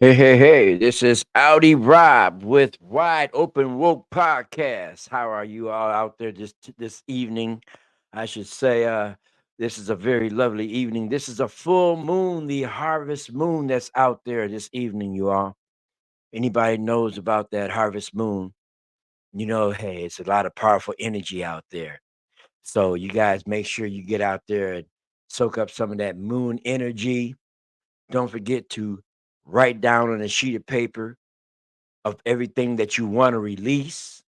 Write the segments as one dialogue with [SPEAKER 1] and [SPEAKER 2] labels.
[SPEAKER 1] Hey, hey, hey, this is Audi Rob with Wide Open Woke Podcast. How are you all out there this evening? I should say this is a very lovely evening. This is a full moon, the harvest moon that's out there this evening, you all. Anybody knows about that harvest moon, hey, it's a lot of powerful energy out there. So you guys make sure you get out there and soak up some of that moon energy. Don't forget to write down on a sheet of paper of everything that you want to release,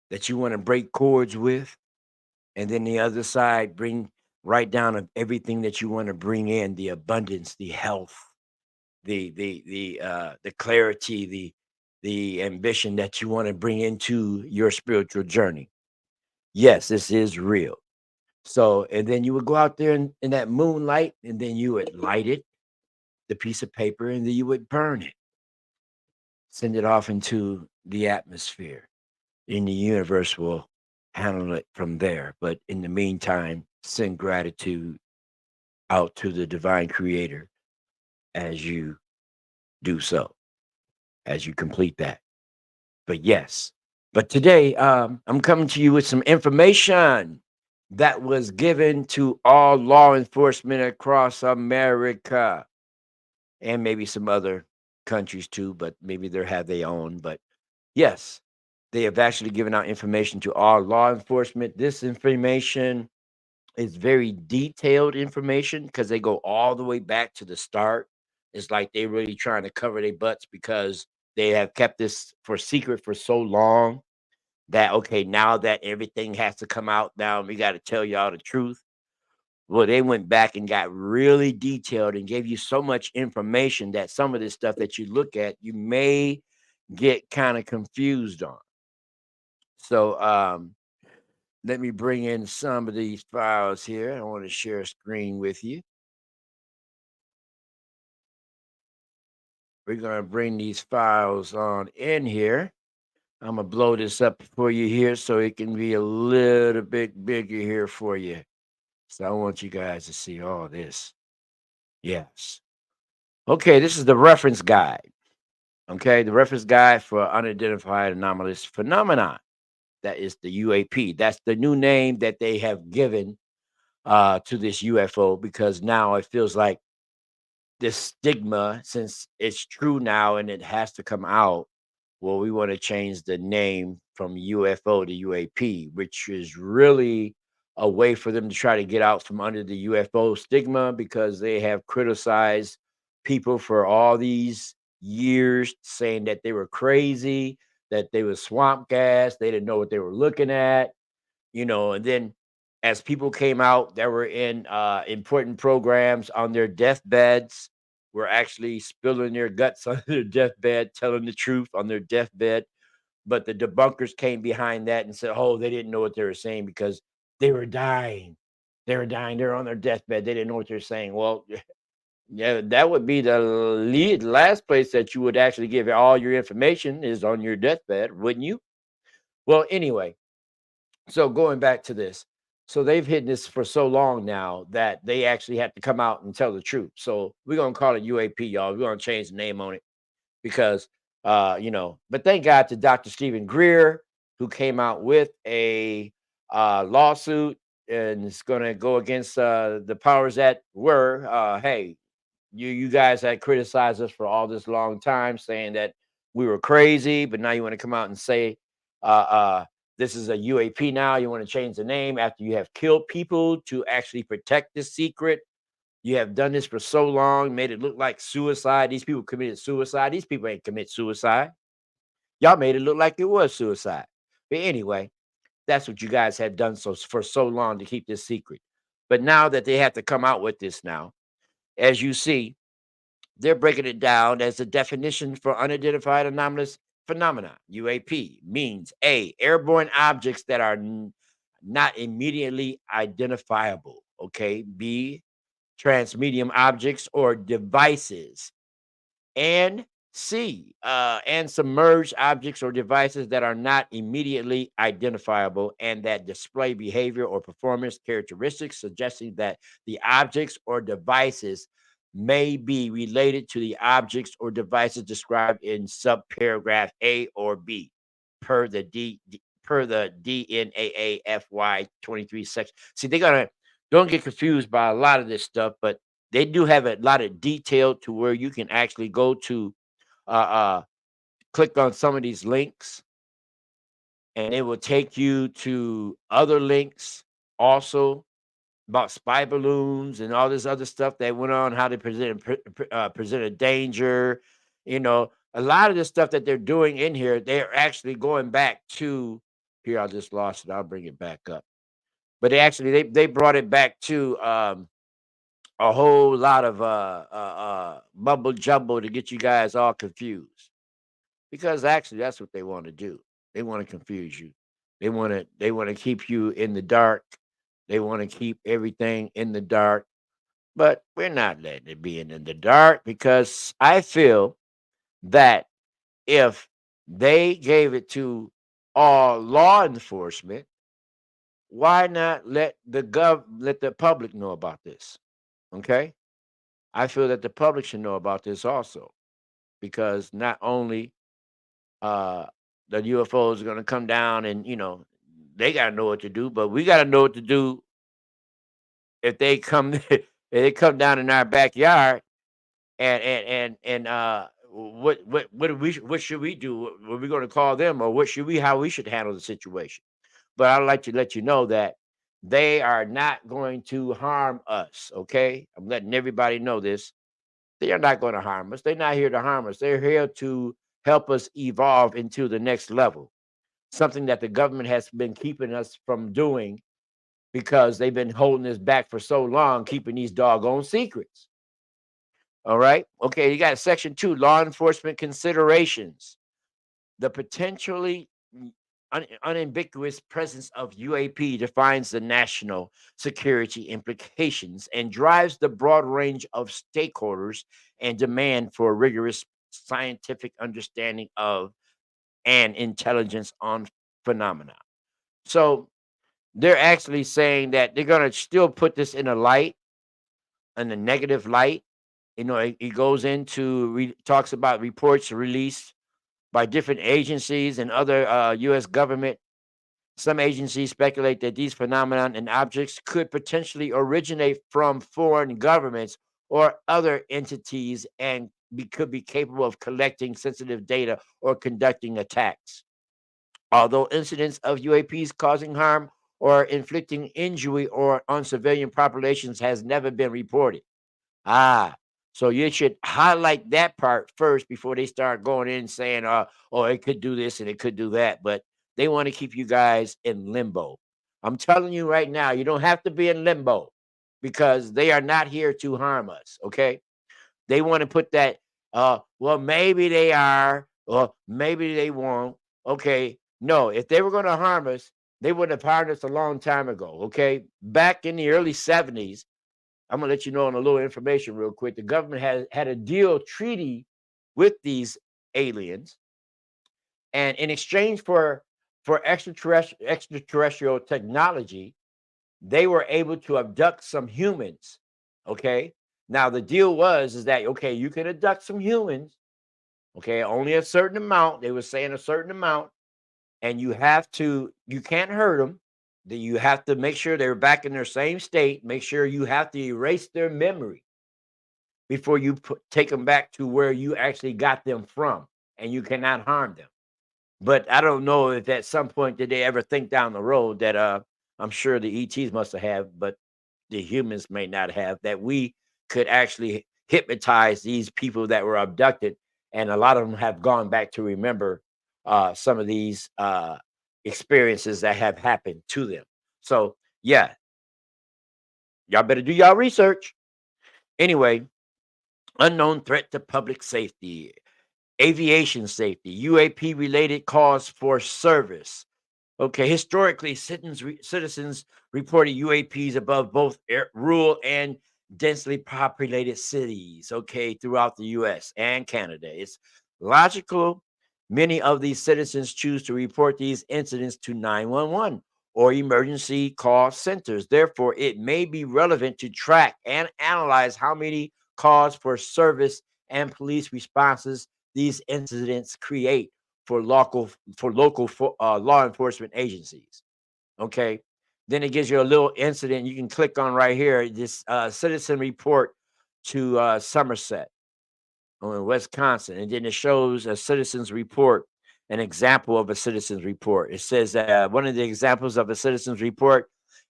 [SPEAKER 1] that you want to break cords with, and then the other side bring write down of everything that you want to bring in, the abundance, the health, the clarity, the ambition that you want to bring into your spiritual journey. Yes, this is real. So, and then you would go out there in that moonlight, and then you would light it, the piece of paper, and then you would burn it, send it off into the atmosphere. In the universe will handle it from there. But in the meantime, send gratitude out to the divine creator as you do so, as you complete that. But yes, but today I'm coming to you with some information that was given to all law enforcement across America and maybe some other countries too, but maybe they have their own. But yes, they have actually given out information to all law enforcement. This information is very detailed information because they go all the way back to the start. It's like they really trying to cover their butts because they have kept this for secret for so long that okay, now that everything has to come out, now we got to tell y'all the truth. Well, they went back and got really detailed and gave you so much information that some of this stuff that you look at, you may get kind of confused on. So, let me bring in some of these files here. I want to share a screen with you. We're going to bring these files on in here. I'm going to blow this up for you here so it can be a little bit bigger here for you. So I want you guys to see all this. Yes. Okay, this is the reference guide. Okay, the reference guide for unidentified anomalous phenomena. That is the UAP. That's the new name that they have given to this UFO because now it feels like this stigma, since it's true now and it has to come out. Well, we want to change the name from UFO to UAP, which is really a way for them to try to get out from under the UFO stigma because they have criticized people for all these years, saying that they were crazy, that they were swamp gas, they didn't know what they were looking at, and then as people came out that were in important programs on their deathbeds, were actually spilling their guts on their deathbed, telling the truth on their deathbed. But the debunkers came behind that and said, oh, they didn't know what they were saying because they were dying. They were dying. They were on their deathbed. They didn't know what they're saying. Well, yeah, that would be the last place that you would actually give all your information is on your deathbed, wouldn't you? Well, anyway, so going back to this, so they've hidden this for so long now that they actually have to come out and tell the truth. So we're gonna call it UAP, y'all. We're gonna change the name on it because but thank God to Dr. Stephen Greer, who came out with a lawsuit and it's gonna go against the powers that were. Hey, you guys had criticized us for all this long time, saying that we were crazy, but now you want to come out and say uh, uh, this is a UAP now. You want to change the name after you have killed people to actually protect this secret. You have done this for so long, made it look like suicide. These people committed suicide. These people ain't commit suicide. Y'all made it look like it was suicide. But anyway, that's what you guys had done so for so long to keep this secret. But now that they have to come out with this now, as you see, they're breaking it down as a definition for unidentified anomalous phenomena. UAP means A, airborne objects that are not immediately identifiable. Okay. B, transmedium objects or devices. And C, and submerged objects or devices that are not immediately identifiable and that display behavior or performance characteristics suggesting that the objects or devices may be related to the objects or devices described in subparagraph A or B, per the per the DNAAFY 23 section. See, they're gonna don't get confused by a lot of this stuff, but they do have a lot of detail to where you can actually go to uh, uh, click on some of these links, and it will take you to other links also about spy balloons and all this other stuff that went on, how they present a danger. You know, a lot of the stuff that they're doing in here, they're actually going back to here. I just lost it. I'll bring it back up. But they brought it back to a whole lot of mumble jumble to get you guys all confused. Because actually, that's what they want to do. They want to confuse you. They want to keep you in the dark. They want to keep everything in the dark. But we're not letting it be in the dark because I feel that if they gave it to all law enforcement, why not let the public know about this? Okay? I feel that the public should know about this also because not only uh the UFOs are going to come down and they got to know what to do, but we got to know what to do if they come if they come down in our backyard and what what should we do? Are we going to call them, or what should we how we should handle the situation? But I'd like to let you know that they are not going to harm us. Okay, I'm letting everybody know this. They are not going to harm us. They're not here to harm us. They're here to help us evolve into the next level. Something that the government has been keeping us from doing because they've been holding us back for so long, keeping these doggone secrets. All right. Okay. You got section 2, law enforcement considerations. The potentially unambiguous presence of UAP defines the national security implications and drives the broad range of stakeholders and demand for rigorous scientific understanding of and intelligence on phenomena. So they're actually saying that they're going to still put this in a light, in a negative light. It goes into talks about reports released by different agencies and other U.S. government. Some agencies speculate that these phenomena and objects could potentially originate from foreign governments or other entities and could be capable of collecting sensitive data or conducting attacks. Although incidents of UAPs causing harm or inflicting injury or on civilian populations has never been reported. Ah, so you should highlight that part first before they start going in saying, oh, it could do this and it could do that. But they want to keep you guys in limbo. I'm telling you right now, you don't have to be in limbo because they are not here to harm us. Okay. They want to put that, well, maybe they are, or maybe they won't. Okay. No, if they were going to harm us, they would have harmed us a long time ago. Okay. Back in the early 70s, I'm gonna let you know on a little information real quick. The government had a deal treaty with these aliens, and in exchange for extraterrestrial technology, they were able to abduct some humans. Okay, now the deal was is that okay, you can abduct some humans. Okay, only a certain amount. They were saying a certain amount, and you can't hurt them. That you have to make sure they're back in their same state. Make sure you have to erase their memory before you take them back to where you actually got them from, and you cannot harm them. But I don't know if at some point did they ever think down the road that I'm sure the ETs must have, but the humans may not have, that we could actually hypnotize these people that were abducted, and a lot of them have gone back to remember some of these experiences that have happened to them. So yeah, y'all better do y'all research. Anyway, unknown threat to public safety, aviation safety, UAP related calls for service. Okay, historically, citizens reported UAPs above both rural and densely populated cities, okay, throughout the US and Canada. It's logical many of these citizens choose to report these incidents to 911 or emergency call centers. Therefore, it may be relevant to track and analyze how many cause for service and police responses these incidents create for local law enforcement agencies. Okay. Then it gives you a little incident you can click on right here. This citizen report to Somerset in Wisconsin, and then it shows a citizen's report, an example of a citizen's report. It says one of the examples of a citizen's report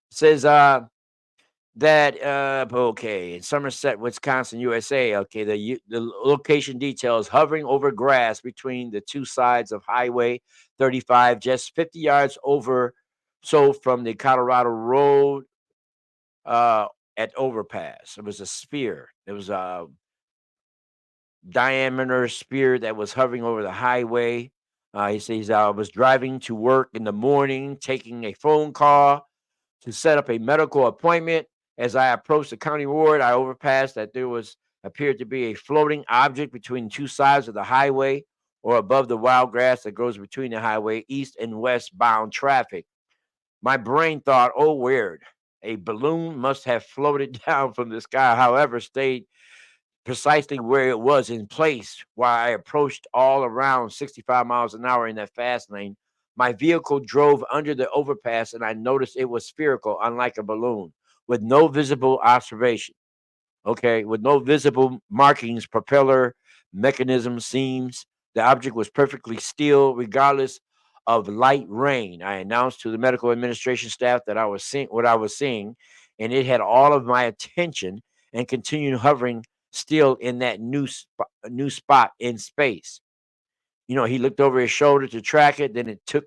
[SPEAKER 1] says that okay, in Somerset, Wisconsin, USA. Okay, the location details hovering over grass between the two sides of Highway 35, just 50 yards over, so from the Colorado Road uh at overpass. It was a sphere. It was a diameter spear that was hovering over the highway. He says, I was driving to work in the morning, taking a phone call to set up a medical appointment. As I approached the county road, I overpassed that there was appeared to be a floating object between two sides of the highway or above the wild grass that grows between the highway, east and west bound traffic. My brain thought, oh, weird. A balloon must have floated down from the sky, however, stayed precisely where it was in place while I approached all around 65 miles an hour in that fast lane. My vehicle drove under the overpass and I noticed it was spherical, unlike a balloon, with no visible observation. Okay, with no visible markings, propeller, mechanism, seams. The object was perfectly still, regardless of light rain. I announced to the medical administration staff that I was seeing what I was seeing, and it had all of my attention and continued hovering still in that new spot in space. He looked over his shoulder to track it. Then it took.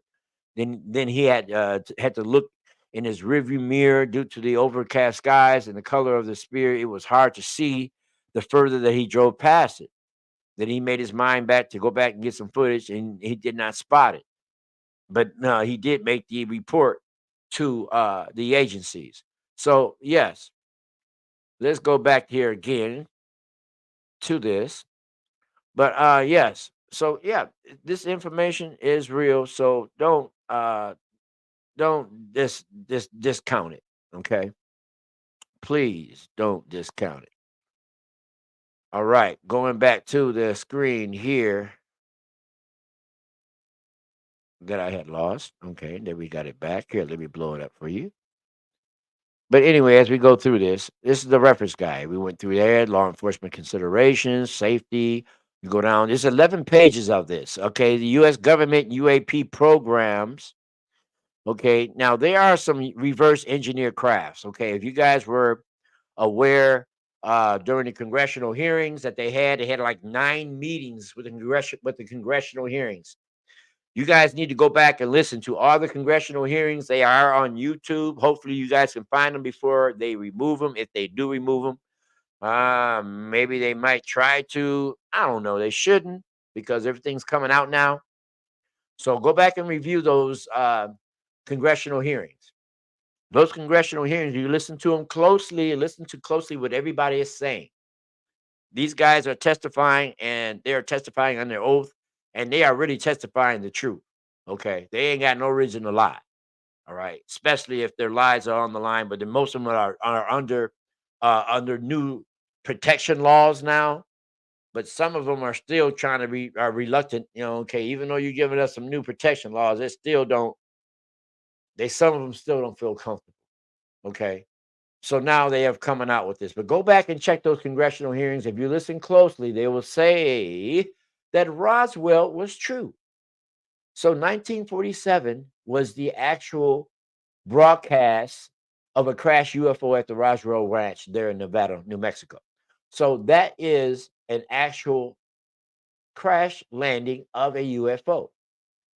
[SPEAKER 1] Then he had to look in his rearview mirror due to the overcast skies and the color of the spear. It was hard to see the further that he drove past it. Then he made his mind back to go back and get some footage, and he did not spot it. But no, he did make the report to the agencies. So yes, let's go back here again to this. But yes. So yeah, this information is real. So don't discount it. Okay. Please don't discount it. All right. Going back to the screen here that I had lost. Okay, then we got it back. Here, let me blow it up for you. But anyway, as we go through this is the reference guide. We went through there, law enforcement considerations, safety. You go down. There's 11 pages of this. Okay, the U.S. government UAP programs. Okay, now there are some reverse engineer crafts. Okay, if you guys were aware during the congressional hearings that they had like 9 meetings with the congressional hearings. You guys need to go back and listen to all the congressional hearings. They are on YouTube. Hopefully, you guys can find them before they remove them. If they do remove them, maybe they might try to. I don't know. They shouldn't because everything's coming out now. So go back and review those congressional hearings. Those congressional hearings, you listen to them closely, listen to closely what everybody is saying. These guys are testifying and they're testifying on their oath and they are really testifying the truth. Okay. They ain't got no reason to lie. All right. Especially if their lives are on the line, but then most of them are under new protection laws now. But some of them are still trying to be are reluctant, okay, even though you're giving us some new protection laws, some of them still don't feel comfortable. Okay. So now they have coming out with this. But go back and check those congressional hearings. If you listen closely, they will say that Roswell was true. So 1947 was the actual broadcast of a crashed UFO at the Roswell Ranch there in Nevada, New Mexico. So that is an actual crash landing of a UFO.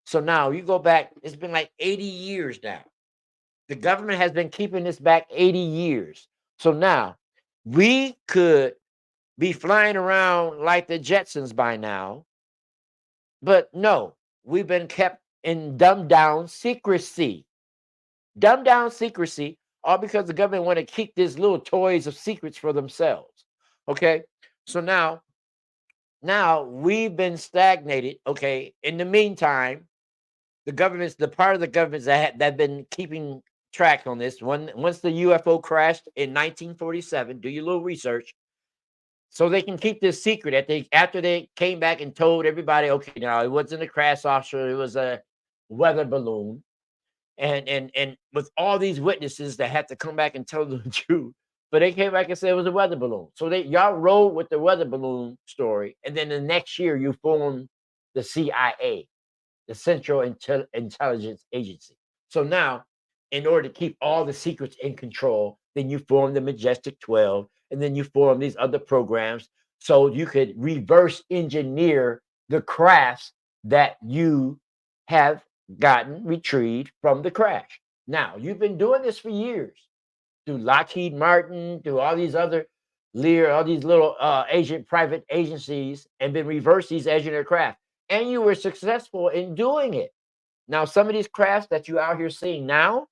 [SPEAKER 1] So now you go back, it's been like 80 years now. The government has been keeping this back 80 years. So now we could be flying around like the Jetsons by now. But no, we've been kept in dumbed down secrecy. Dumbed down secrecy, all because the government want to keep these little toys of secrets for themselves. Okay. So now we've been stagnated. Okay. In the meantime, the part of the governments that have been keeping track on this. Once the UFO crashed in 1947, do your little research. so they can keep this secret that they after they came back and told everybody, okay, now it wasn't a crash offshore, it was a weather balloon, and with all these witnesses that had to come back and tell the truth, but they came back and said it was a weather balloon. So they y'all rolled with the weather balloon story, and then the next year you formed the CIA, the Central Intelligence Agency. So now, in order to keep all the secrets in control, then you form the Majestic 12, and then you form these other programs so you could reverse engineer the crafts that you have gotten retrieved from the crash. Now, you've been doing this for years through Lockheed Martin, through all these other Lear, all these little private agencies, and been reverse these engineer craft. And you were successful in doing it. Now, some of these crafts that you out here seeing now,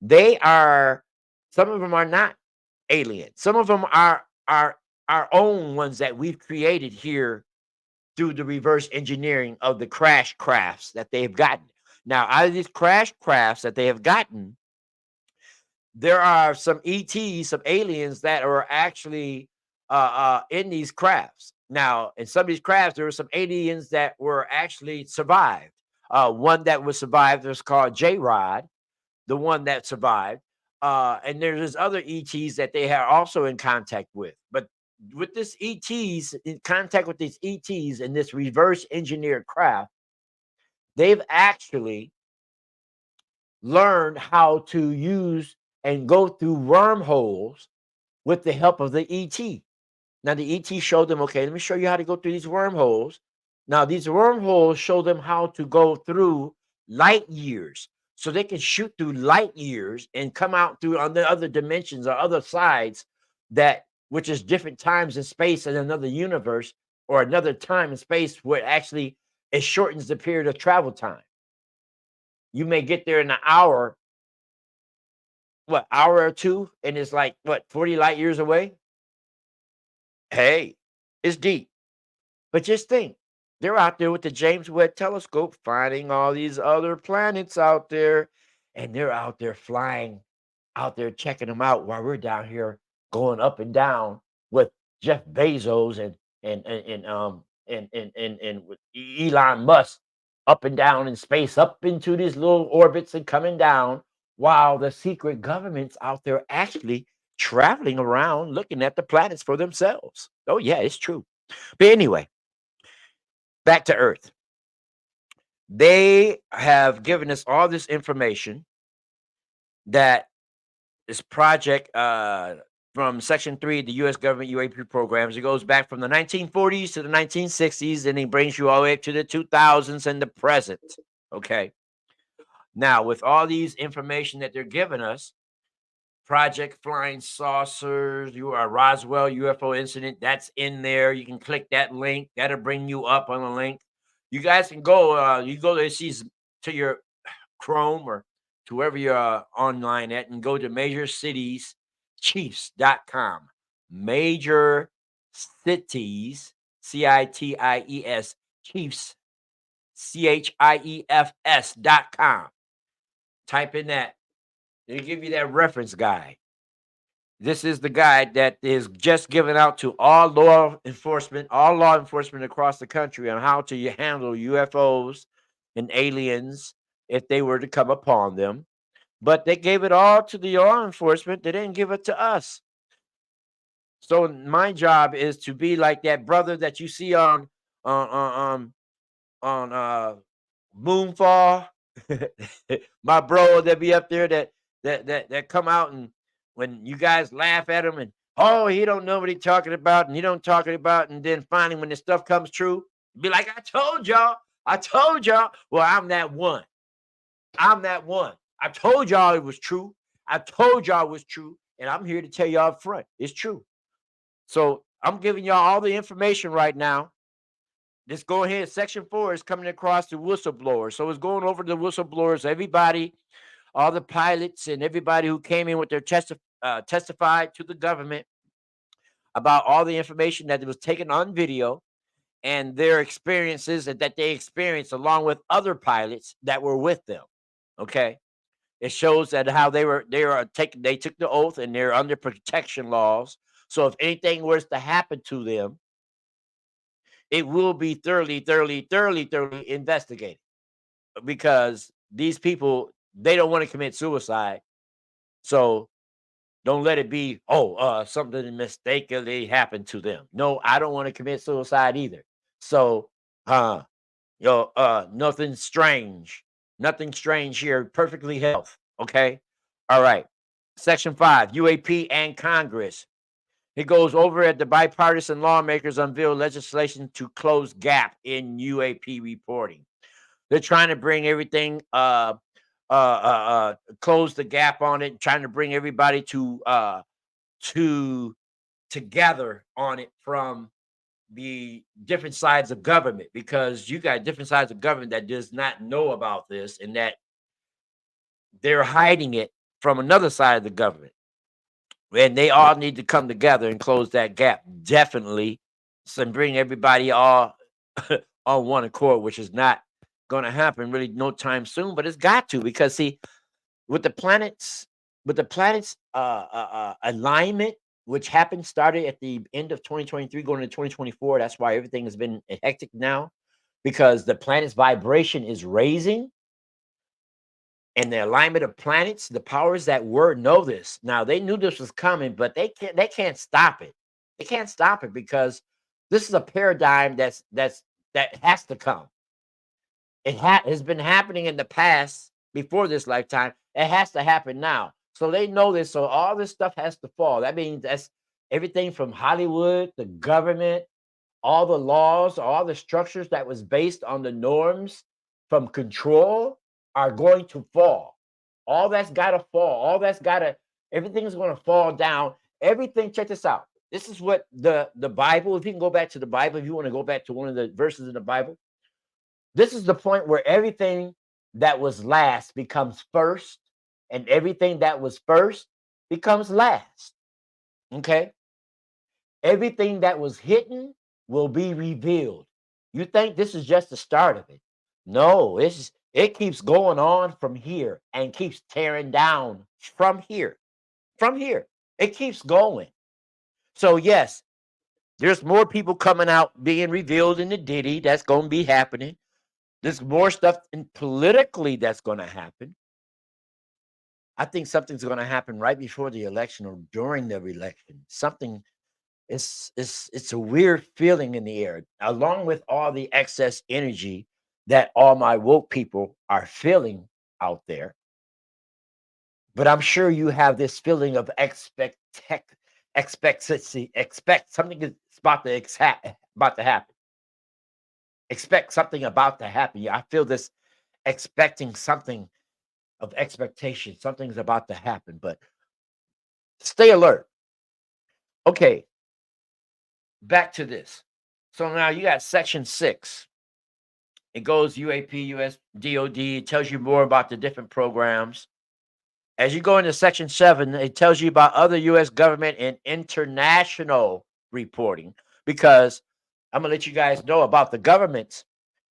[SPEAKER 1] they are some of them are not alien. Some of them are our own ones that we've created here through the reverse engineering of the crash crafts that they have gotten. Now, out of these crash crafts that they have gotten, there are some ETs, some aliens that are actually in these crafts. Now, in some of these crafts, there were some aliens that were actually survived. One that was survived was called J Rod, the one that survived. And there's other ETs that they are also in contact with. But with this ETs, in contact with these ETs and this reverse engineered craft, they've actually learned how to use and go through wormholes with the help of the ET. Now, the ET showed them, okay, let me show you how to go through these wormholes. Now, these wormholes show them how to go through light years. So they can shoot through light years and come out through on the other dimensions or other sides that, which is different times and space in another universe or another time and space where actually it shortens the period of travel time. You may get there in an hour, what, hour or two, and it's like, what, 40 light years away? Hey, it's deep. But just think, they're out there with the James Webb Telescope finding all these other planets out there, and they're out there flying, out there checking them out while we're down here going up and down with Jeff Bezos and with Elon Musk up and down in space, up into these little orbits and coming down, while the secret governments out there actually traveling around looking at the planets for themselves. Oh, yeah, it's true. But anyway, back to Earth. They have given us all this information that this project from Section 3 of the U.S. government UAP programs, it goes back from the 1940s to the 1960s, and it brings you all the way up to the 2000s and the present. Okay. Now, with all these information that they're giving us, Project Flying Saucers, you are Roswell UFO incident, that's in there. You can click that link. That'll bring you up on the link. You guys can go, you go to your Chrome or to wherever you're online at and go to majorcitieschiefs.com. Major cities, CITIES, Chiefs, CHIEFS.com. Type in that. They give you that reference guide. This is the guide that is just given out to all law enforcement across the country on how to handle UFOs and aliens if they were to come upon them. But they gave it all to the law enforcement. They didn't give it to us. So my job is to be like that brother that you see on Moonfall. My bro that be up there that come out, and when you guys laugh at him and, oh, he don't know what he's talking about and he don't talking about, and then finally when the stuff comes true, be like, I told y'all. I told y'all. Well, I'm that one. I'm that one. I told y'all it was true. I told y'all it was true. And I'm here to tell y'all up front, it's true. So I'm giving y'all all the information right now. Just go ahead. Section 4 is coming across the whistleblowers. So it's going over the whistleblowers, everybody, all the pilots and everybody who came in with their testified to the government about all the information that was taken on video and their experiences that they experienced along with other pilots that were with them. Okay. It shows that how they took the oath and they're under protection laws. So if anything was to happen to them, it will be thoroughly investigated because these people, they don't want to commit suicide. So don't let it be, oh, something mistakenly happened to them. No, I don't want to commit suicide either. So, uh, nothing strange. Nothing strange here. Perfectly health. Okay. All right. Section 5, UAP and Congress. It goes over at the bipartisan lawmakers unveil legislation to close gap in UAP reporting. They're trying to bring everything close the gap on it, trying to bring everybody to together on it from the different sides of government, because you got different sides of government that does not know about this and that they're hiding it from another side of the government. And they all need to come together and close that gap. Definitely. So bring everybody all on one accord, which is not going to happen really no time soon, but it's got to, because see, with the planets, alignment, which happened started at the end of 2023 going into 2024. That's why everything has been hectic now, because the planet's vibration is raising, and the alignment of planets, the powers that were know this. Now they knew this was coming, but they can't stop it. They can't stop it because this is a paradigm that has to come. It has been happening in the past before this lifetime. It has to happen now. So they know this. So all this stuff has to fall. That means that's everything from Hollywood, the government, all the laws, all the structures that was based on the norms from control are going to fall. All that's got to fall. Everything's going to fall down. Everything, check this out. This is what the Bible, if you can go back to the Bible, if you want to go back to one of the verses in the Bible, this is the point where everything that was last becomes first, and everything that was first becomes last. Okay? Everything that was hidden will be revealed. You think this is just the start of it? No, it keeps going on from here and keeps tearing down from here. From here. It keeps going. So yes, there's more people coming out being revealed in the Diddy. That's going to be happening. There's more stuff in politically that's going to happen. I think something's going to happen right before the election or during the election. Something, it's a weird feeling in the air, along with all the excess energy that all my woke people are feeling out there. But I'm sure you have this feeling of expectancy, expect something is about to happen. Expect something about to happen. Yeah, I feel this expecting something of expectation. Something's about to happen, but stay alert. Okay, back to this. So now you got section 6. It goes UAP, US DOD. It tells you more about the different programs. As you go into section 7, it tells you about other US government and international reporting, because I'm going to let you guys know about the governments.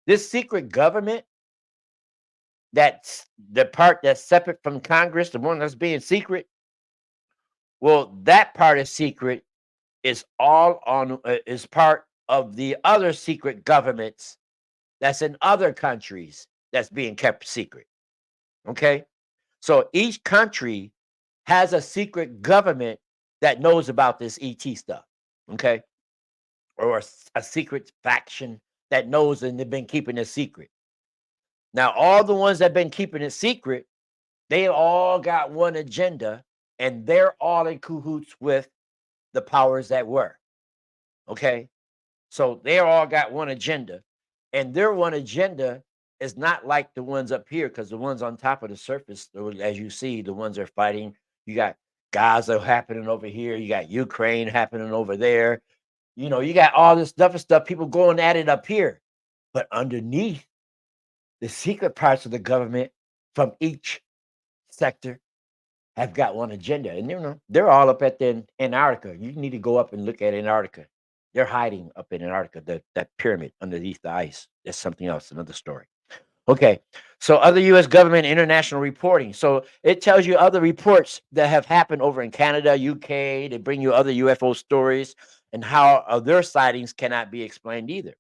[SPEAKER 1] This secret government, that's the part that's separate from Congress, the one that's being secret. Well, that part is secret, is all on is part of the other secret governments that's in other countries that's being kept secret. Okay? So each country has a secret government that knows about this ET stuff. Okay? Or a secret faction that knows, and they've been keeping it secret. Now, all the ones that have been keeping it secret, they all got one agenda, and they're all in cahoots with the powers that were. Okay? So they all got one agenda, and their one agenda is not like the ones up here, because the ones on top of the surface, as you see, the ones they're fighting, you got Gaza happening over here, you got Ukraine happening over there. You got all this stuff, people going at it up here. But underneath, the secret parts of the government from each sector have got one agenda. And they're all up at the Antarctica. You need to go up and look at Antarctica. They're hiding up in Antarctica, that pyramid underneath the ice. That's something else, another story. Okay. So other US government international reporting. So it tells you other reports that have happened over in Canada, UK. They bring you other UFO stories and how their sightings cannot be explained either.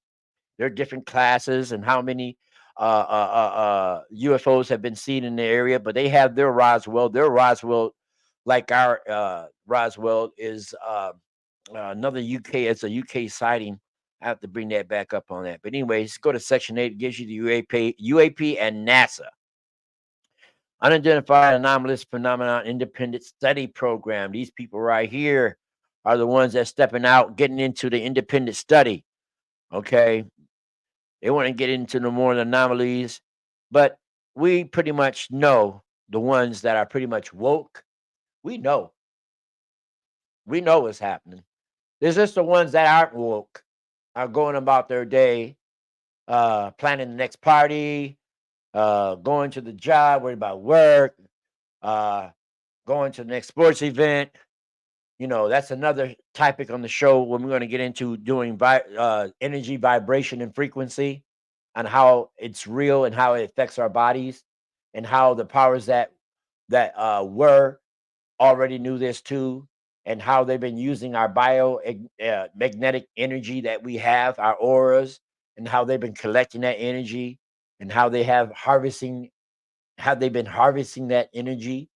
[SPEAKER 1] There are different classes and how many UFOs have been seen in the area, but they have their Roswell. Their Roswell, like our Roswell, is another UK. It's a UK sighting. I have to bring that back up on that. But anyways, go to section 8. It gives you the UAP and NASA. Unidentified anomalous phenomenon independent study program. These people right here are the ones that stepping out, getting into the independent study. Okay. They want to get into the more anomalies, but we pretty much know the ones that are pretty much woke. We know. We know what's happening. There's just the ones that aren't woke, are going about their day, planning the next party, going to the job, worried about work, uh, going to the next sports event. You know, that's another topic on the show when we're going to get into doing energy, vibration, and frequency, and how it's real and how it affects our bodies, and how the powers that were already knew this too, and how they've been using our magnetic energy that we have, our auras, and how they've been collecting that energy, and how they've been harvesting that energy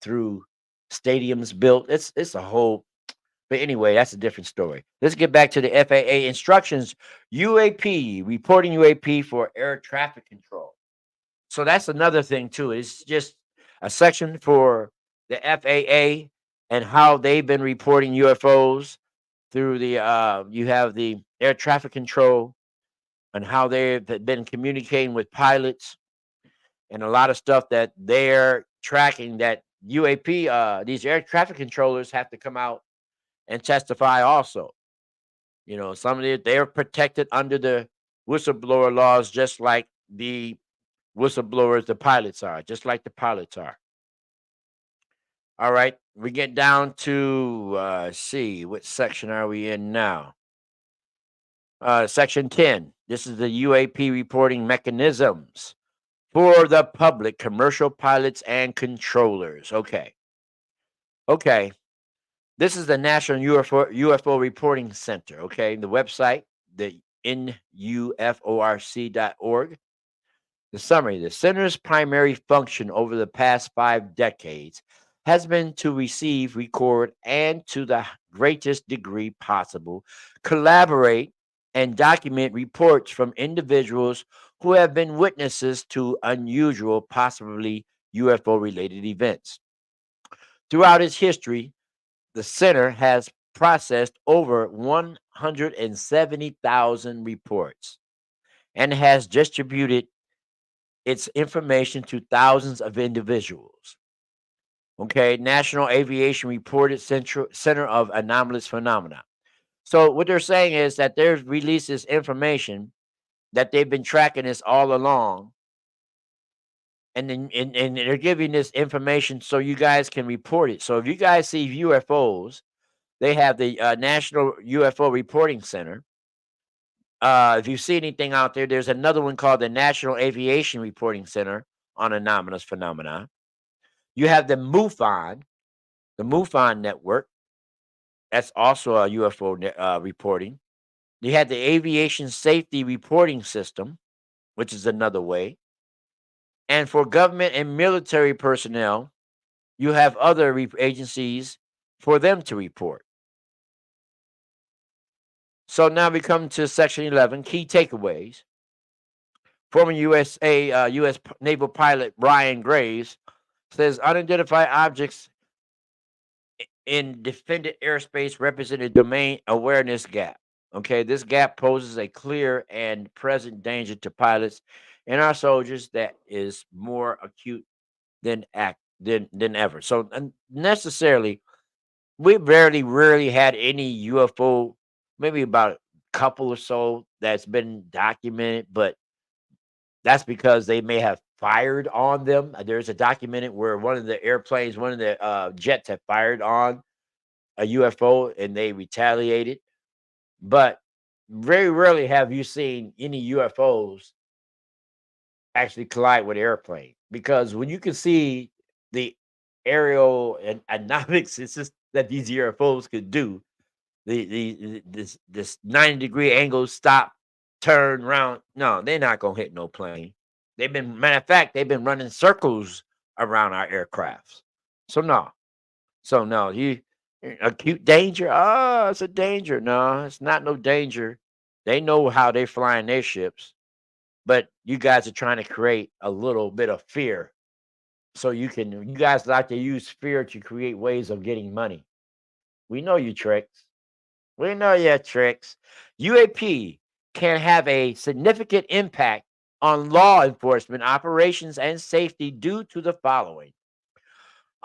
[SPEAKER 1] through stadiums built. It's a whole. But anyway, that's a different story. Let's get back to the FAA instructions. UAP reporting UAP for air traffic control. So that's another thing too. It's just a section for the FAA and how they've been reporting UFOs through the you have the air traffic control and how they've been communicating with pilots and a lot of stuff that they're tracking that UAP these air traffic controllers have to come out and testify also. You know, some of it they're protected under the whistleblower laws just like the whistleblowers the pilots are, just like the pilots are. All right, we get down to see what section are we in now? Section 10. This is the UAP reporting mechanisms for the public, commercial pilots and controllers. Okay. Okay. This is the National UFO Reporting Center. Okay. The website, the nuforc.org. The summary: the center's primary function over the past 5 decades has been to receive, record, and to the greatest degree possible, collaborate and document reports from individuals who have been witnesses to unusual, possibly UFO related events. Throughout its history, the center has processed over 170,000 reports and has distributed its information to thousands of individuals. Okay, National Aviation Reported Center of Anomalous Phenomena. So what they're saying is that they've released this information that they've been tracking this all along, and then and they're giving this information so you guys can report it. So if you guys see UFOs, they have the National UFO Reporting Center. If you see anything out there, there's another one called the National Aviation Reporting Center on Anomalous Phenomena. You have the MUFON network. That's also a UFO reporting. You had the Aviation Safety Reporting System, which is another way. And for government and military personnel, you have other agencies for them to report. So now we come to Section 11, key takeaways. Former U.S. naval pilot Brian Graves says unidentified objects in defended airspace represent a domain awareness gap. Okay, this gap poses a clear and present danger to pilots and our soldiers that is more acute than ever. So necessarily, we rarely had any UFO, maybe about a couple or so that's been documented, but that's because they may have fired on them. There's a documented where one of the airplanes, one of the jets had fired on a UFO and they retaliated. But very rarely have you seen any UFOs actually collide with airplane, because when you can see the aerial and anomics it's just that these UFOs could do, this 90-degree angle, stop, turn round. No, they're not gonna hit no plane. They've been matter of fact, they've been running circles around our aircrafts. So no. So no, you acute danger. Oh, it's a danger. No, it's not no danger. They know how they're flying their ships, but you guys are trying to create a little bit of fear. So you guys like to use fear to create ways of getting money. We know you tricks. We know your tricks. UAP can have a significant impact on law enforcement operations and safety due to the following: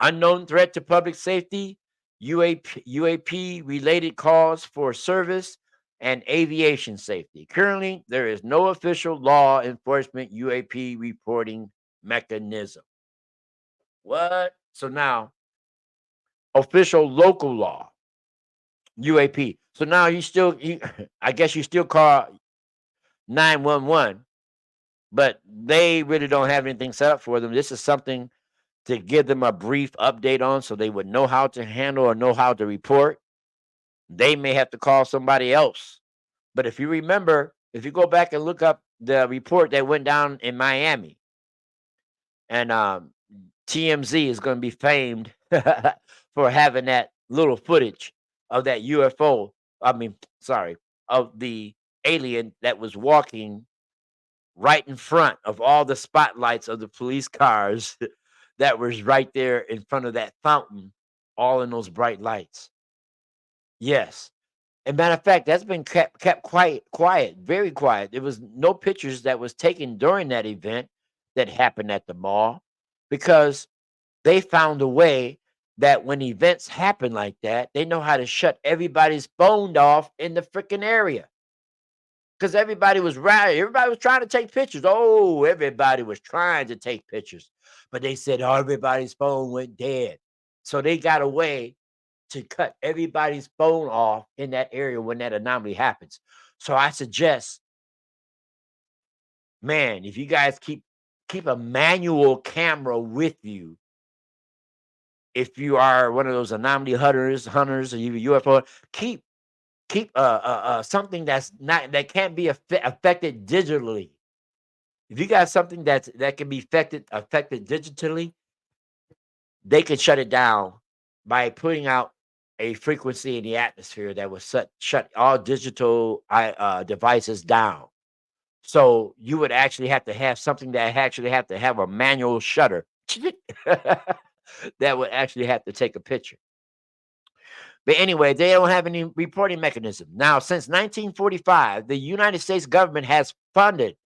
[SPEAKER 1] unknown threat to public safety, UAP related calls for service, and aviation safety. Currently, there is no official law enforcement UAP reporting mechanism. What? So now, official local law, UAP. So now I guess you still call 911, but they really don't have anything set up for them. This is something to give them a brief update on so they would know how to handle or know how to report. They may have to call somebody else. But if you remember, if you go back and look up the report that went down in Miami, and TMZ is going to be famed for having that little footage of that UFO. I mean, sorry, of the alien that was walking right in front of all the spotlights of the police cars that was right there in front of that fountain, all in those bright lights. Yes. And matter of fact, that's been kept quiet, very quiet. There was no pictures that was taken during that event that happened at the mall, because they found a way that when events happen like that, they know how to shut everybody's phone off in the freaking area. Because everybody was right. Everybody was trying to take pictures. Oh, everybody was trying to take pictures. But they said, oh, everybody's phone went dead. So they got a way to cut everybody's phone off in that area when that anomaly happens. So I suggest, man, if you guys keep a manual camera with you, if you are one of those anomaly hunters, or you UFO, keep something that's not that can't be affected digitally. If you got something that can be affected digitally, they could shut it down by putting out a frequency in the atmosphere that would shut all digital devices down. So you would actually have to have something that actually have to have a manual shutter that would actually have to take a picture. But anyway, they don't have any reporting mechanism. Now, since 1945, the United States government has funded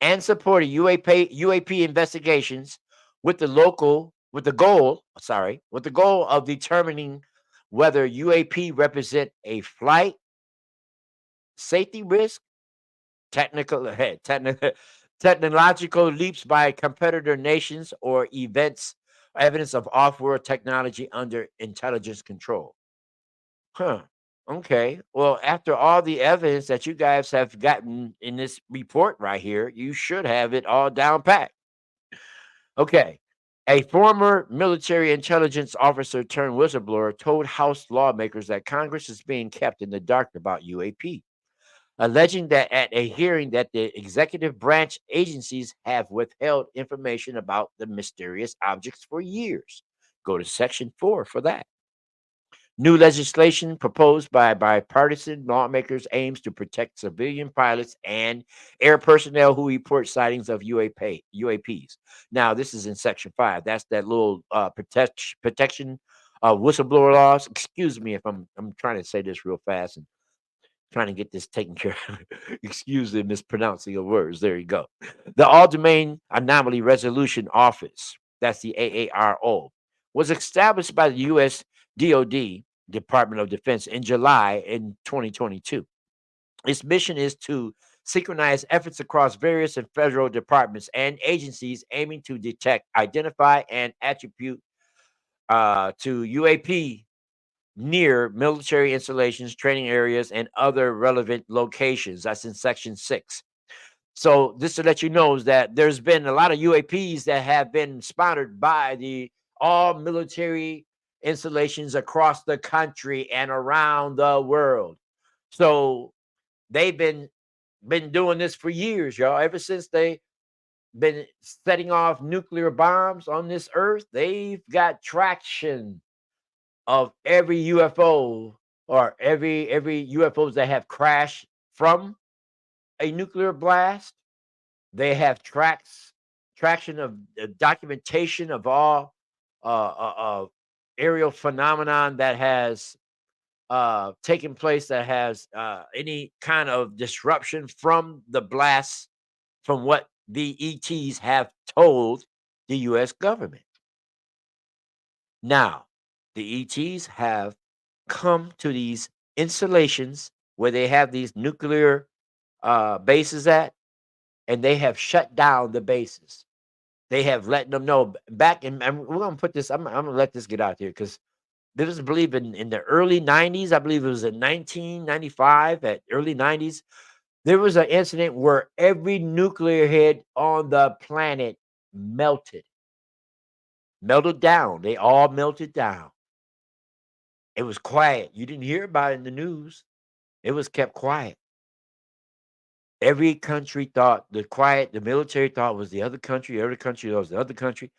[SPEAKER 1] and supported UAP investigations with the goal of determining whether UAP represent a flight safety risk, technical technological leaps by competitor nations, or evidence of off-world technology under intelligence control. Huh. Okay. Well, after all the evidence that you guys have gotten in this report right here, you should have it all down pat. Okay. A former military intelligence officer turned whistleblower told House lawmakers that Congress is being kept in the dark about UAP, alleging that at a hearing that the executive branch agencies have withheld information about the mysterious objects for years. Go to section 4 for that. New legislation proposed by bipartisan lawmakers aims to protect civilian pilots and air personnel who report sightings of UAPs. Now, this is in Section 5. That's that little protection whistleblower laws. Excuse me if I'm trying to say this real fast and trying to get this taken care of. Excuse the mispronouncing of words. There you go. The All Domain Anomaly Resolution Office, that's the AARO, was established by the U.S. DoD, Department of Defense, in July in 2022. Its mission is to synchronize efforts across various and federal departments and agencies aiming to detect, identify, and attribute to UAP near military installations, training areas, and other relevant locations. That's in Section 6. So just to let you know is that there's been a lot of UAPs that have been spotted by the all military installations across the country and around the world. So they've been doing this for years, y'all. Ever since they been setting off nuclear bombs on this earth, they've got traction of every UFO or every UFOs that have crashed from a nuclear blast. They have traction of documentation of all aerial phenomenon that has taken place, that has any kind of disruption from the blast, from what the ETs have told the U.S. government. Now, the ETs have come to these installations where they have these nuclear bases at, and they have shut down the bases. They have let them know back in, and we're gonna put this. I'm gonna let this get out here because this was, I believe, in the early '90s. I believe it was in 1995, at early '90s. There was an incident where every nuclear head on the planet melted, melted down. They all melted down. It was quiet. You didn't hear about it in the news. It was kept quiet. Every country thought the military thought was the other country, every country was the other country.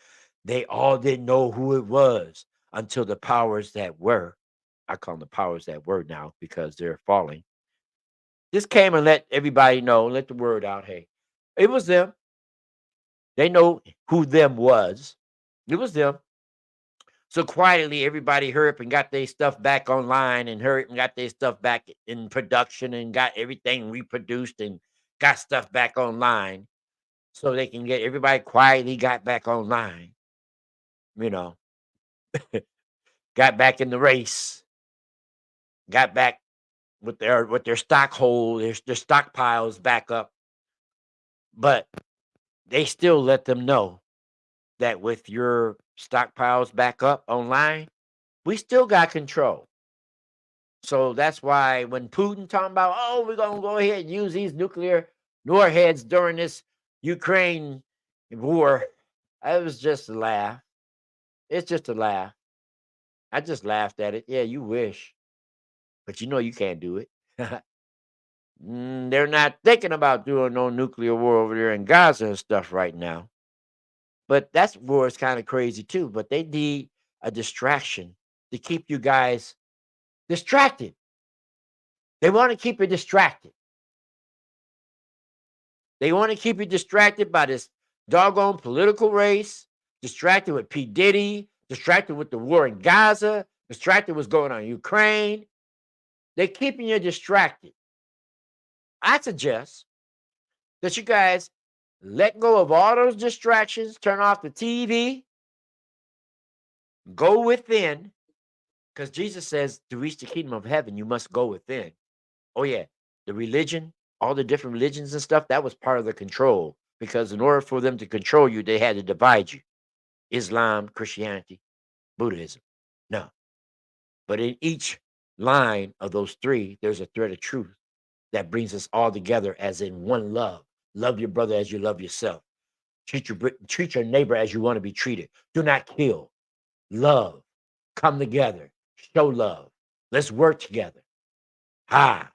[SPEAKER 1] They all didn't know who it was until the powers that were, I call them the powers that were now because they're falling, just came and let everybody know, let the word out. Hey, it was them. They know who them was. It was them. So quietly, everybody hurry up and got their stuff back online and hurry up and got their stuff back in production and got everything reproduced and got stuff back online so they can get everybody quietly got back online, you know, got back in the race, got back with their their stockpiles back up. But they still let them know that with your stockpiles back up online, we still got control. So that's why when Putin talking about, oh, we're gonna go ahead and use these nuclear warheads during this Ukraine war, it was just a laugh. It's just a laugh. I just laughed at it. Yeah, you wish, but you know you can't do it. They're not thinking about doing no nuclear war over there in Gaza and stuff right now. But that's war is kind of crazy too. But they need a distraction to keep you guys distracted. They want to keep you distracted. They want to keep you distracted by this doggone political race, distracted with P. Diddy, distracted with the war in Gaza, distracted with what's going on in Ukraine. They're keeping you distracted. I suggest that you guys let go of all those distractions, turn off the TV, go within, because Jesus says to reach the kingdom of heaven, you must go within. Oh, yeah. The religion, all the different religions and stuff, that was part of the control. Because in order for them to control you, they had to divide you. Islam, Christianity, Buddhism. No. But in each line of those three, there's a thread of truth that brings us all together as in one love. Love your brother as you love yourself. Treat your neighbor as you want to be treated. Do not kill. Love. Come together. Show love. Let's work together. Ha.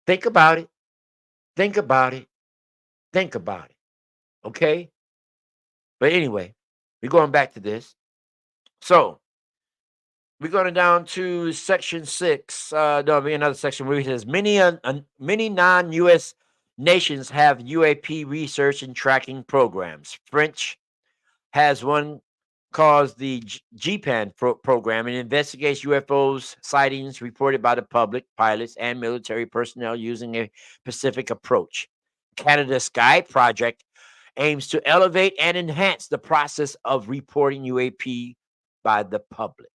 [SPEAKER 1] Think about it. Think about it. Think about it. Okay? But anyway, we're going back to this. So we're going down to section 6. There'll be another section where it says many non-U.S. nations have UAP research and tracking programs. French has one called the GPAN program and investigates UFOs sightings reported by the public, pilots, and military personnel using a Pacific approach. Canada's Sky Project aims to elevate and enhance the process of reporting UAP by the public.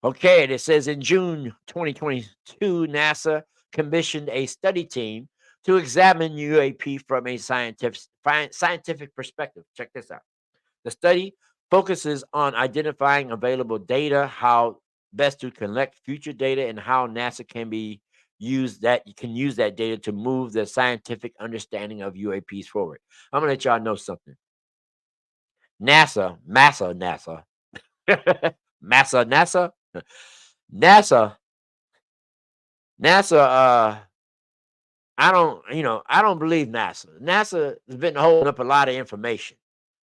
[SPEAKER 1] Okay, and it says in June 2022, NASA commissioned a study team to examine UAP from a scientific perspective. Check this out. The study focuses on identifying available data, how best to collect future data, and how NASA can be you can use that data to move the scientific understanding of UAPs forward. I'm gonna let y'all know something. NASA, massa, NASA, NASA, NASA. I don't believe NASA. NASA has been holding up a lot of information.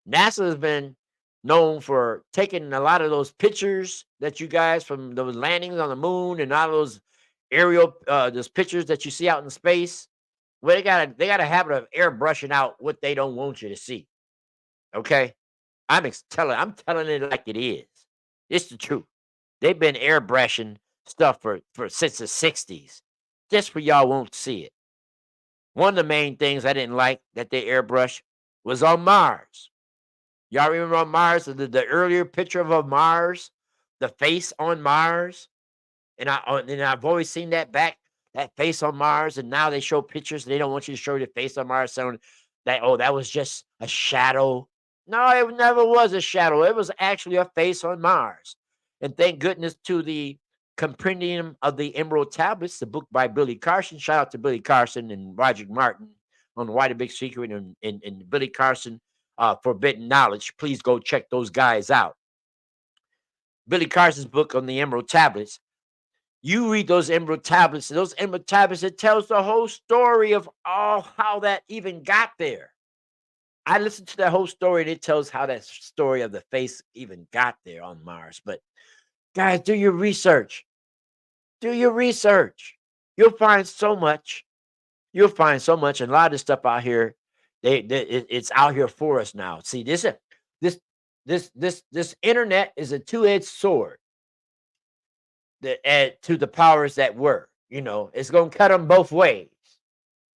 [SPEAKER 1] NASA has been known for taking a lot of those pictures that you guys from those landings on the moon and all those aerial those pictures that you see out in space. Well, they got a habit of airbrushing out what they don't want you to see. Okay, I'm telling it like it is. It's the truth. They've been airbrushing stuff for since the '60s, just for y'all won't see it. One of the main things I didn't like that they airbrushed was on Mars. Y'all remember on Mars, the earlier picture of a Mars, the face on Mars? And I've always seen that face on Mars, and now they show pictures. They don't want you to show the face on Mars, saying that that was just a shadow. No, it never was a shadow. It was actually a face on Mars. And thank goodness to the Compendium of the Emerald Tablets, the book by Billy Carson. Shout out to Billy Carson and Roger Martin on Why the Big Secret and Billy Carson, Forbidden Knowledge. Please go check those guys out. Billy Carson's book on the Emerald Tablets, you read those emerald tablets, it tells the whole story of all how that even got there. I listened to that whole story and it tells how that story of the face even got there on Mars. But guys, do your research. Do your research. You'll find so much. You'll find so much. And a lot of this stuff out here, it's out here for us now. See, this this internet is a two-edged sword that add to the powers that were. It's gonna cut them both ways.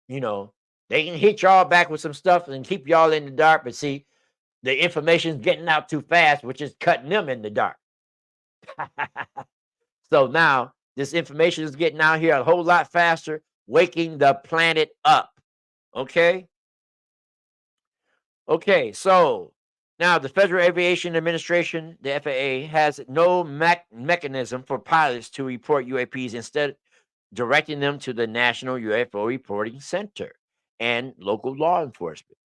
[SPEAKER 1] You know, they can hit y'all back with some stuff and keep y'all in the dark, but see, the information's getting out too fast, which is cutting them in the dark. So now this information is getting out here a whole lot faster, waking the planet up. Okay. Okay. So now the Federal Aviation Administration, the FAA, has no mechanism for pilots to report UAPs. Instead, directing them to the National UFO Reporting Center and local law enforcement.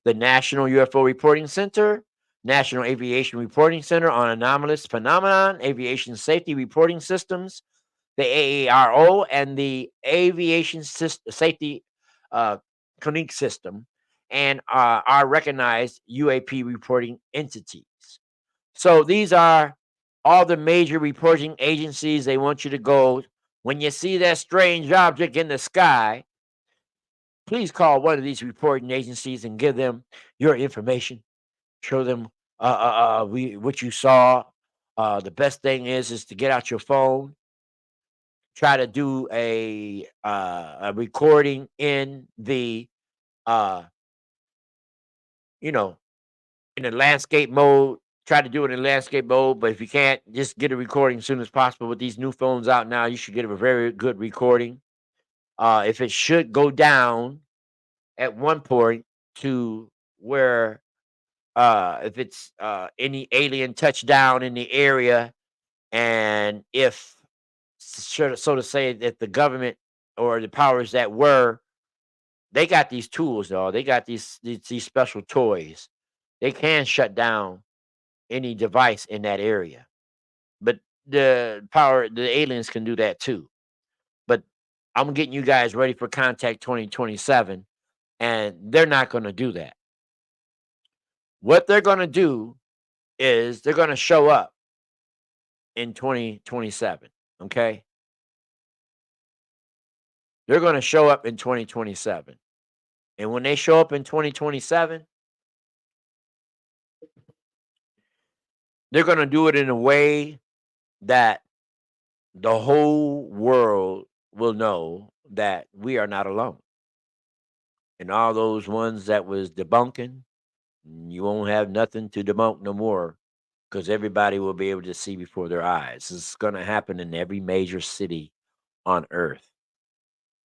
[SPEAKER 1] The National UFO Reporting Center, National Aviation Reporting Center on Anomalous Phenomenon, Aviation Safety Reporting Systems, the AARO, and the Aviation Safety uh, Conic System, and are recognized UAP reporting entities. So these are all the major reporting agencies. They want you to go when you see that strange object in the sky. Please call one of these reporting agencies and give them your information. Show them what you saw. The best thing is to get out your phone. Try to do a recording in the uh, you know in the landscape mode. Try to do it in landscape mode, but if you can't, just get a recording as soon as possible. With these new phones out now, you should get a very good recording. If it should go down at one point to where if it's any alien touchdown in the area, and if so to say that the government or the powers that were, they got these tools, though. They got these special toys. They can shut down any device in that area. But the aliens can do that too. But I'm getting you guys ready for Contact 2027, and they're not going to do that. What they're going to do is they're going to show up in 2027. Okay. They're going to show up in 2027. And when they show up in 2027, they're going to do it in a way that the whole world will know that we are not alone. And all those ones that was debunking, you won't have nothing to debunk no more because everybody will be able to see before their eyes. It's going to happen in every major city on earth.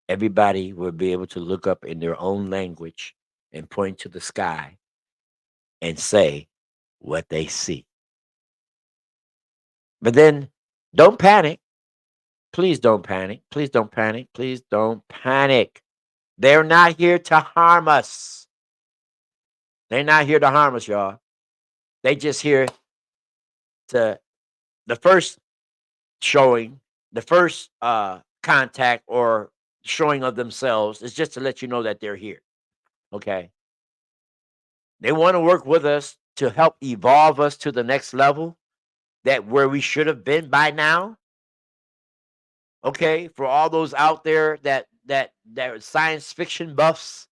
[SPEAKER 1] Everybody will be able to look up in their own language and point to the sky and say what they see. But then don't panic. Please don't panic. Please don't panic. Please don't panic. They're not here to harm us. They're not here to harm us, y'all. They just here to the first showing, the first contact or showing of themselves is just to let you know that they're here. Okay. They want to work with us to help evolve us to the next level that where we should have been by now. Okay. For all those out there that are science fiction buffs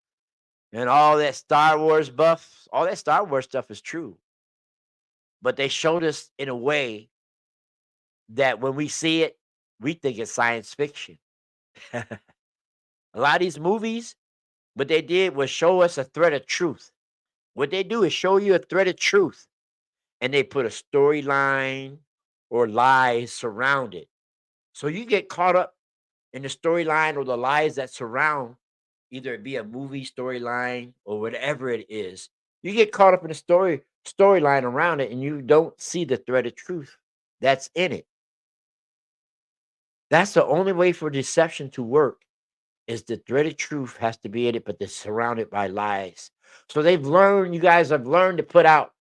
[SPEAKER 1] and all that Star Wars buffs, all that Star Wars stuff is true. But they showed us in a way that when we see it, we think it's science fiction. A lot of these movies, what they did was show us a thread of truth. What they do is show you a thread of truth, and they put a storyline or lies surround it. So you get caught up in the storyline or the lies that surround either it be a movie storyline or whatever it is. You get caught up in the storyline around it, and you don't see the thread of truth that's in it. That's the only way for deception to work is the threaded truth has to be in it, but they're surrounded by lies. So they've learned, you guys have learned to put out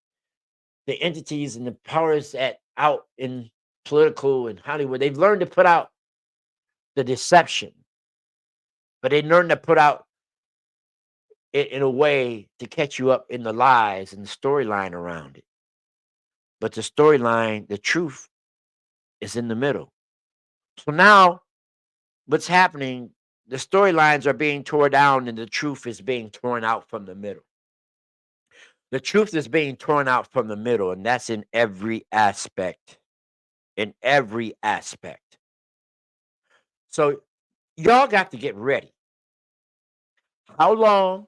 [SPEAKER 1] the entities and the powers that out in political and Hollywood. They've learned to put out the deception, but they learned to put out it in a way to catch you up in the lies and the storyline around it. But the storyline, the truth is in the middle. So now what's happening, the storylines are being torn down and the truth is being torn out from the middle. The truth is being torn out from the middle, and that's in every aspect. In every aspect. So y'all got to get ready. How long?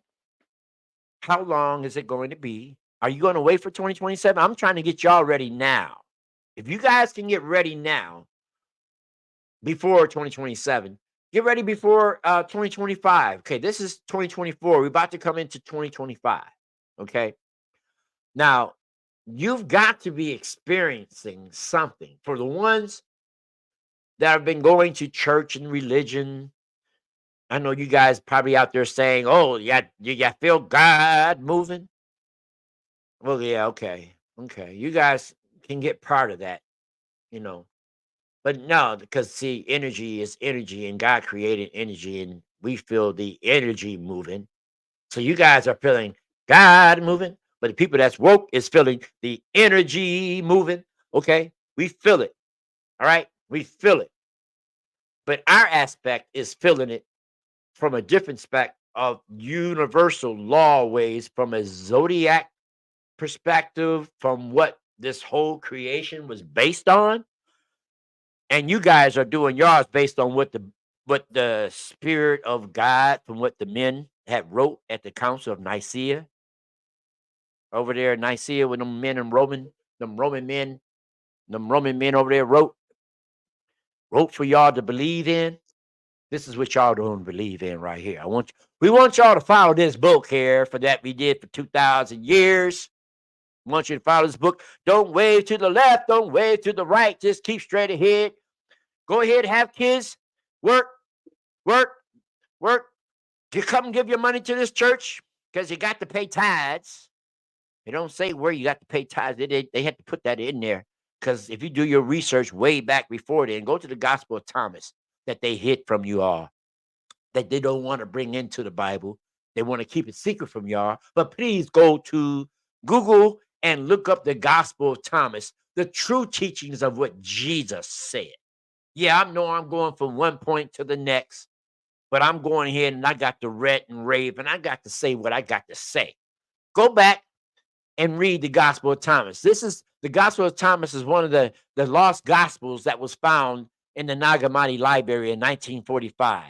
[SPEAKER 1] How long is it going to be? Are you going to wait for 2027? I'm trying to get y'all ready now. If you guys can get ready now, before 2027, get ready before 2025. Okay, this is 2024. We're about to come into 2025. Okay. Now, you've got to be experiencing something. For the ones that have been going to church and religion, I know you guys probably out there saying, "Oh, yeah, you feel God moving." Well, yeah, okay, okay, you guys can get part of that, you know. But no, because see, energy is energy, and God created energy, and we feel the energy moving. So you guys are feeling God moving, but the people that's woke is feeling the energy moving. Okay, we feel it. All right, we feel it. But our aspect is feeling it from a different spec of universal law ways, from a zodiac perspective, from what this whole creation was based on. And you guys are doing yours based on what the spirit of God from what the men had wrote at the Council of Nicaea over there in Nicaea with them men and them Roman men over there wrote for y'all to believe in. This is what y'all don't believe in right here. We want y'all to follow this book here for that we did for 2,000 years. We want you to follow this book. Don't wave to the left, don't wave to the right. Just keep straight ahead. Go ahead, have kids, work, work, work. You come and give your money to this church because you got to pay tithes. They don't say where you got to pay tithes. They had to put that in there because if you do your research way back before then, go to the Gospel of Thomas that they hid from you all, that they don't want to bring into the Bible. They want to keep it secret from y'all. But please go to Google and look up the Gospel of Thomas, the true teachings of what Jesus said. Yeah, I know I'm going from one point to the next, but I'm going ahead and I got to rant and rave and I got to say what I got to say. Go back and read the Gospel of Thomas. This is the Gospel of Thomas is one of the lost gospels that was found in the Nag Hammadi Library in 1945.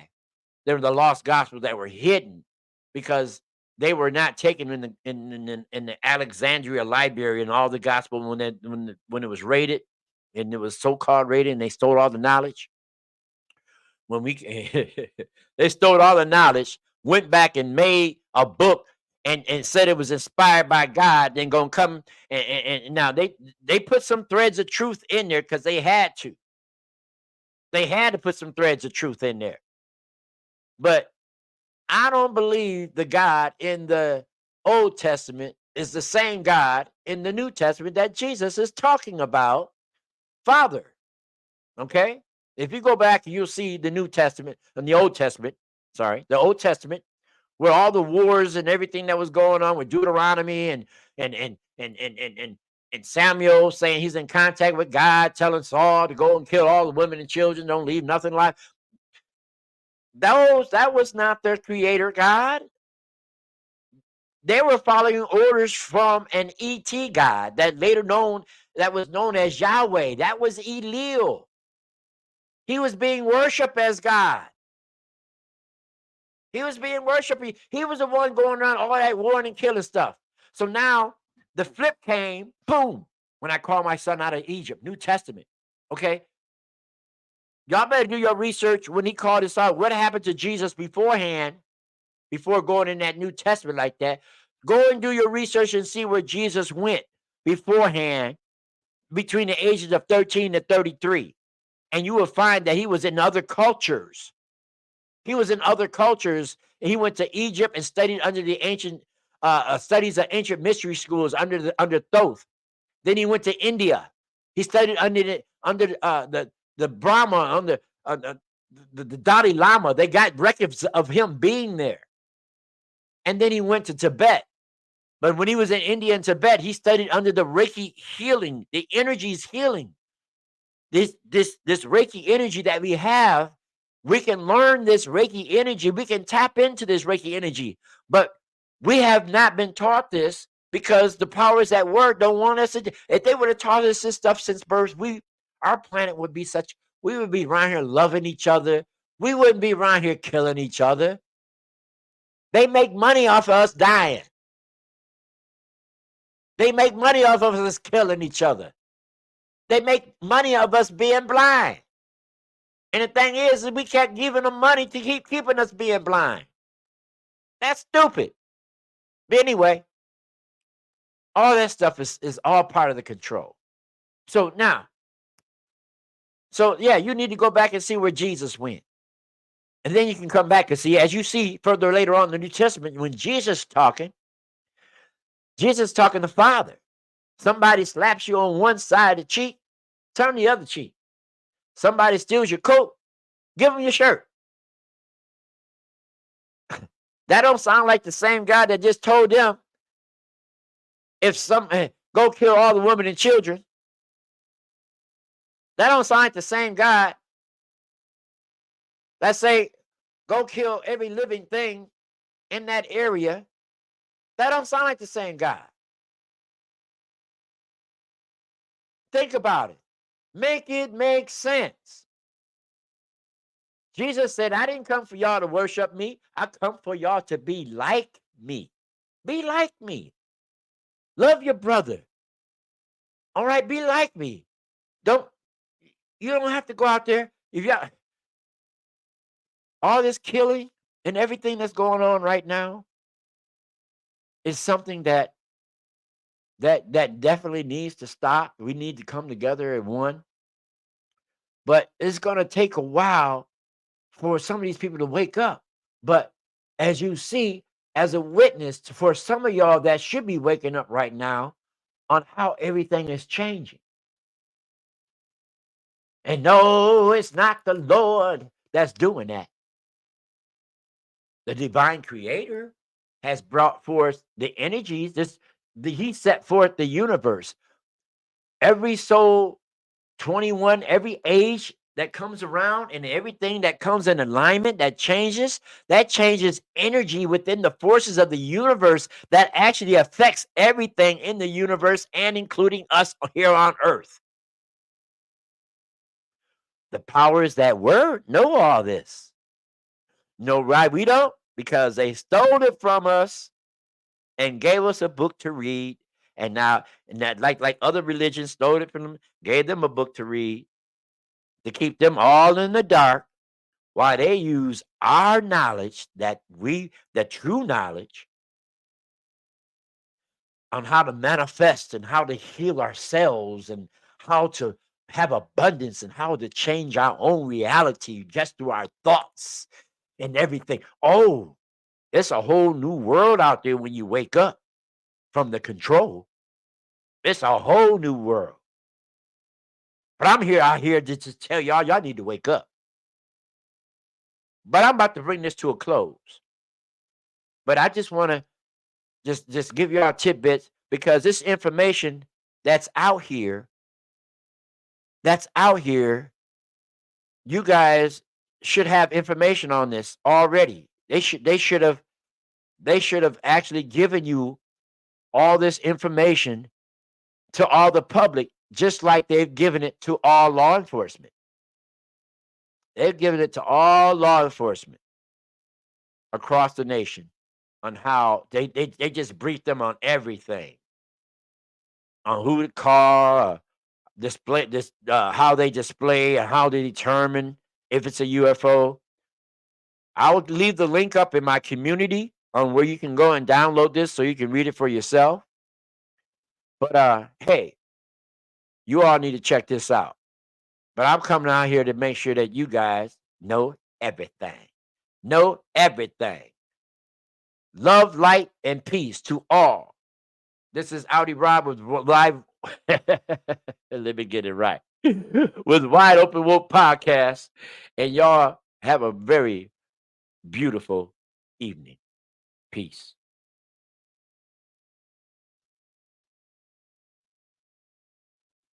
[SPEAKER 1] They were the lost gospels that were hidden because they were not taken in the Alexandria Library and all the gospel when it was raided and it was so called raided and they stole all the knowledge. When we they stole all the knowledge, went back and made a book and said it was inspired by God, then gonna come and now they put some threads of truth in there because they had to. They had to put some threads of truth in there. But I don't believe the God in the Old Testament is the same God in the New Testament that Jesus is talking about, Father. Okay? If you go back, you'll see the New Testament and the Old Testament, sorry, the Old Testament, where all the wars and everything that was going on with Deuteronomy and Samuel saying he's in contact with God, telling Saul to go and kill all the women and children, don't leave nothing alive. That was not their creator God. They were following orders from an ET God that was known as Yahweh. That was Elil. He was being worshipped as God. He was being worshipped. He was the one going around all that warring and killing stuff. So now the flip came, boom, when I called my son out of Egypt, New Testament. Okay. Y'all better do your research when he called us out. What happened to Jesus beforehand, before going in that New Testament like that? Go and do your research and see where Jesus went beforehand between the ages of 13 to 33. And you will find that he was in other cultures. He was in other cultures, and he went to Egypt and studied under the ancient studies of ancient mystery schools under Thoth. Then he went to India. He studied under the Brahma, the Dalai Lama. They got records of him being there. And then he went to Tibet. But when he was in India and Tibet, he studied under the Reiki healing, the energies healing. This Reiki energy that we have, we can learn this Reiki energy. We can tap into this Reiki energy. But we have not been taught this because the powers that work don't want us to. If they would have taught us this stuff since birth, our planet would be we would be around here loving each other. We wouldn't be around here killing each other. They make money off of us dying. They make money off of us killing each other. They make money of us being blind. And the thing is we kept giving them money to keep keeping us being blind. That's stupid. But anyway, all that stuff is all part of the control. So yeah, you need to go back and see where Jesus went. And then you can come back and see, as you see further later on in the New Testament, when Jesus talking to Father. Somebody slaps you on one side of the cheek, turn the other cheek. Somebody steals your coat, give them your shirt. That don't sound like the same God that just told them go kill all the women and children. That don't sound like the same God that say go kill every living thing in that area. That don't sound like the same God. Think about it. Make it make sense. Jesus said, I didn't come for y'all to worship me. I come for y'all to be like me. Be like me. Love your brother. All right, be like me. You don't have to go out there. If you all this killing and everything that's going on right now is something that definitely needs to stop. We need to come together as one. But it's going to take a while for some of these people to wake up. But as you see, as a witness for some of y'all that should be waking up right now on how everything is changing. And no, it's not the Lord that's doing that. The divine creator has brought forth the energies. He set forth the universe. Every soul, 21, every age that comes around and everything that comes in alignment that changes energy within the forces of the universe that actually affects everything in the universe and including us here on earth. The powers that were know all this. No, right? We don't, because they stole it from us and gave us a book to read. And that like other religions stole it from them, gave them a book to read to keep them all in the dark, while they use our knowledge, the true knowledge on how to manifest and how to heal ourselves and how to have abundance and how to change our own reality just through our thoughts and everything. Oh, it's a whole new world out there when you wake up from the control. It's a whole new world. But I'm here out here just to tell y'all need to wake up. But I'm about to bring this to a close. But I just want to just give y'all tidbits because this information that's out here, that's out here, you guys should have information on this already. They should have actually given you all this information to all the public, just like they've given it to all law enforcement. They've given it to all law enforcement across the nation on how they just briefed them on everything, on who to call, display this, how they display, and how they determine if it's a UFO. I will leave the link up in my community on where you can go and download this so you can read it for yourself. But hey, you all need to check this out. But I'm coming out here to make sure that you guys know everything. Know everything. Love, light, and peace to all. This is Audi Rob with live. Let me get it right. With Wide Open Woke Podcast. And y'all have a very beautiful evening. Peace.